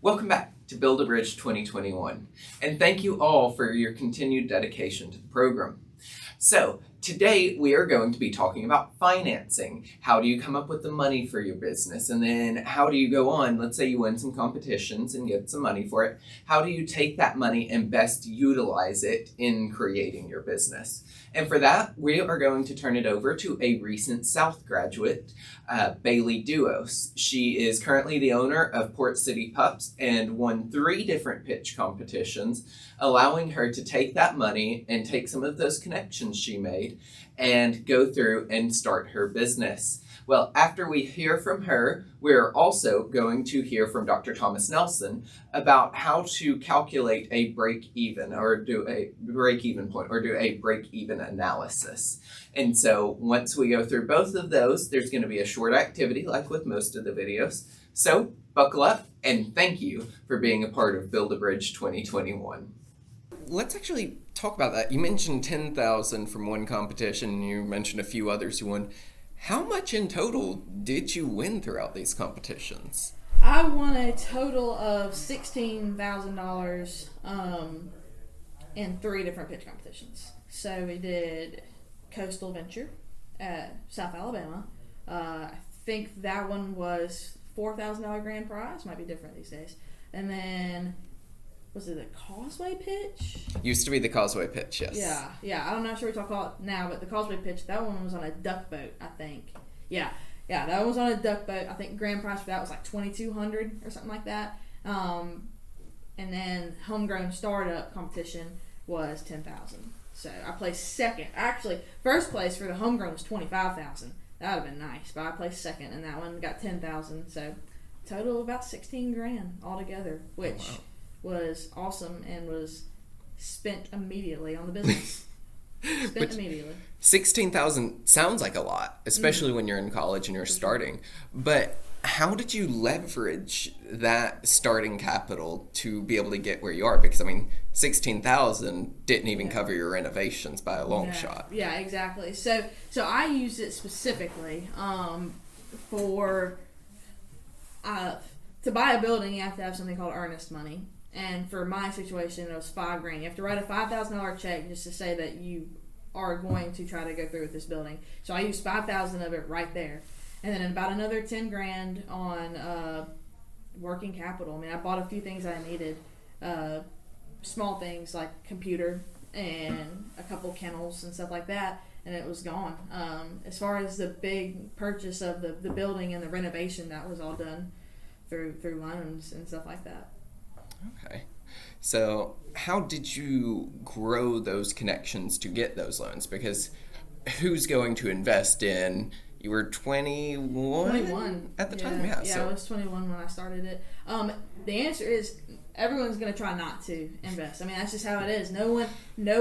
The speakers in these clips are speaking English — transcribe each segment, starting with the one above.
Welcome back to Build a Bridge 2021, and thank you all for your continued dedication to the program. So, today we are going to be talking about financing. How do you come up with the money for your business? And then how do you go on? Let's say you win some competitions and get some money for it. How do you take that money and best utilize it in creating your business? And for that, we are going to turn it over to a recent South graduate, Bailey Duos. She is currently the owner of Port City Pups and won 3 different pitch competitions, allowing her to take that money and take some of those connections she made and go through and start her business. Well, after we hear from her, we're also going to hear from Dr. Thomas Nelson about how to calculate a break-even or do a break-even point or do a break-even analysis. And so once we go through both of those, there's going to be a short activity like with most of the videos. So buckle up and thank you for being a part of Build a Bridge 2021. Let's actually talk about that. You mentioned 10,000 from one competition. You mentioned a few others you won. How much in total did you win throughout these competitions? I won a total of $16,000 in 3 different pitch competitions. So we did Coastal Venture at South Alabama. I think that one was $4,000 grand prize. Might be different these days. And then, was it the Causeway pitch? Used to be the Causeway pitch, yes. Yeah. I'm not sure what y'all call it now, but the Causeway pitch, that one was on a duck boat, I think. Yeah, that one was on a duck boat. I think grand prize for that was like $2,200 or something like that. And then homegrown startup competition was $10,000. So I placed second. Actually, first place for the homegrown was $25,000. That would have been nice, but I placed second, and that one got $10,000. So total of about $16,000 altogether, which was awesome and was spent immediately on the business. Immediately. 16,000 sounds like a lot, especially when you're in college and you're starting. But how did you leverage that starting capital to be able to get where you are? Because, 16,000 didn't even cover your renovations by a long shot. Yeah, exactly. So I used it specifically for to buy a building. You have to have something called earnest money. And for my situation, it was $5,000. You have to write a $5,000 check just to say that you are going to try to go through with this building. So I used $5,000 of it right there, and then about another $10,000 on working capital. I bought a few things I needed, small things like computer and a couple kennels and stuff like that, and it was gone. As far as the big purchase of the building and the renovation, that was all done through loans and stuff like that. Okay. So how did you grow those connections to get those loans? Because who's going to invest in, you were 21 at the time? Yeah, I was 21 when I started it. The answer is everyone's going to try not to invest. That's just how it is. No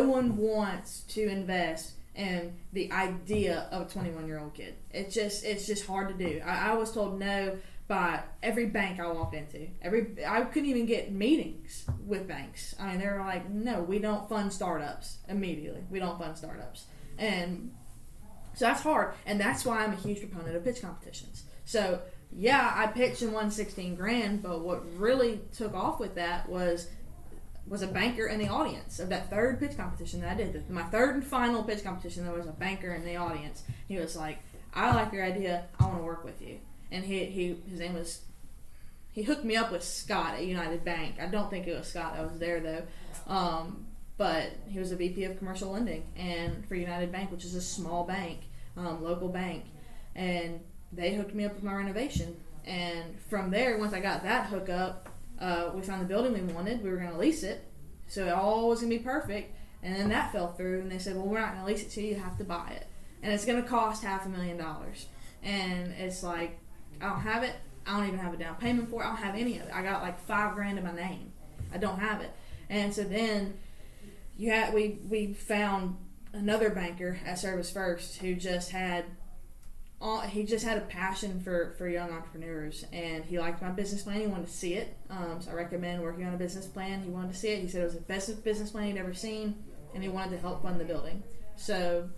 one wants to invest in the idea of a 21-year-old kid. It's just hard to do. I was told no by every bank I walked into. I couldn't even get meetings with banks. They were like, no, we don't fund startups immediately. We don't fund startups. And so that's hard. And that's why I'm a huge proponent of pitch competitions. So yeah, I pitched and won $16,000, but what really took off with that was a banker in the audience of that 3rd pitch competition that I did. My 3rd and final pitch competition, there was a banker in the audience. He was like, I like your idea. I want to work with you. And his name was, he hooked me up with Scott at United Bank. I don't think it was Scott that was there though. But he was a VP of commercial lending and for United Bank, which is a small bank, local bank. And they hooked me up with my renovation. And from there, once I got that hookup, we found the building we wanted. We were going to lease it. So it all was going to be perfect. And then that fell through and they said, well, we're not going to lease it to you. You have to buy it. And it's going to cost $500,000. And it's like, I don't have it. I don't even have a down payment for it. I don't have any of it. I got like $5,000 in my name. I don't have it. And so then we found another banker at Service First who just had a passion for young entrepreneurs, and he liked my business plan. He wanted to see it. So I recommend working on a business plan. He wanted to see it. He said it was the best business plan he'd ever seen, and he wanted to help fund the building. So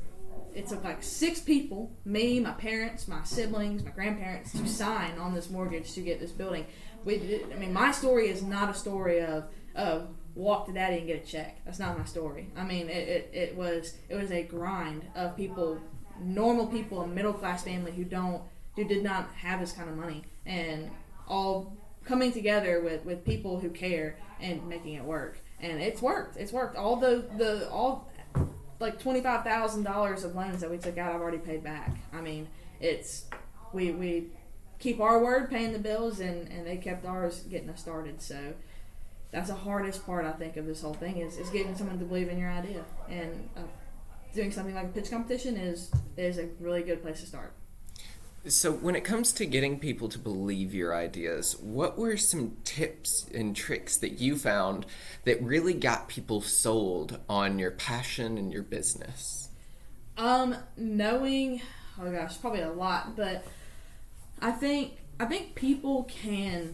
it took like 6 people, me, my parents, my siblings, my grandparents, to sign on this mortgage to get this building. My story is not a story of walk to daddy and get a check. That's not my story. I mean, it was a grind of people, normal people, a middle class family who did not have this kind of money, and all coming together with people who care and making it work. And it's worked. All all like $25,000 of loans that we took out, I've already paid back. I mean, we keep our word, paying the bills, and they kept ours, getting us started. So that's the hardest part, I think, of this whole thing is getting someone to believe in your idea. And doing something like a pitch competition is a really good place to start. So when it comes to getting people to believe your ideas, what were some tips and tricks that you found that really got people sold on your passion and your business? Knowing, oh gosh, probably a lot, but I think people I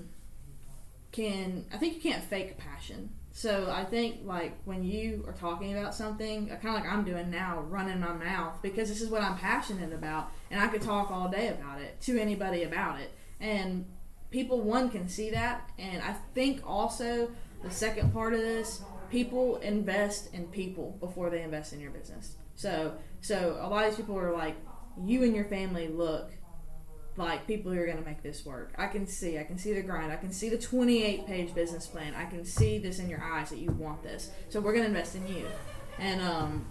think you can't fake passion. So I think, like, when you are talking about something, kind of like I'm doing now, running my mouth, because this is what I'm passionate about, and I could talk all day about it to anybody about it. And people, one, can see that, and I think also the second part of this, people invest in people before they invest in your business. So a lot of these people are like, you and your family look like people who are going to make this work. I can see the grind. I can see the 28-page business plan. I can see this in your eyes that you want this. So we're going to invest in you. And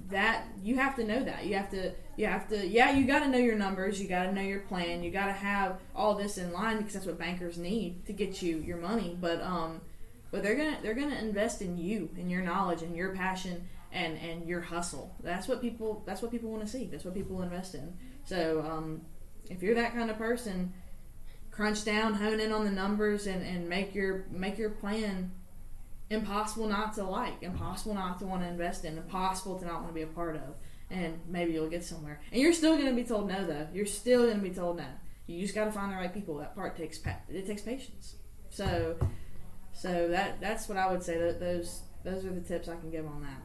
that, you have to know that. You have to, you got to know your numbers. You got to know your plan. You got to have all this in line, because that's what bankers need to get you your money. But they're going to invest in you, in your knowledge, and your passion, and your hustle. That's what people want to see. That's what people invest in. So, if you're that kind of person, crunch down, hone in on the numbers, and make your plan impossible not to like, impossible not to want to invest in, impossible to not want to be a part of, and maybe you'll get somewhere. And you're still going to be told no, though. You're still going to be told no. You just got to find the right people. That part takes patience. So that's what I would say. Those are the tips I can give on that.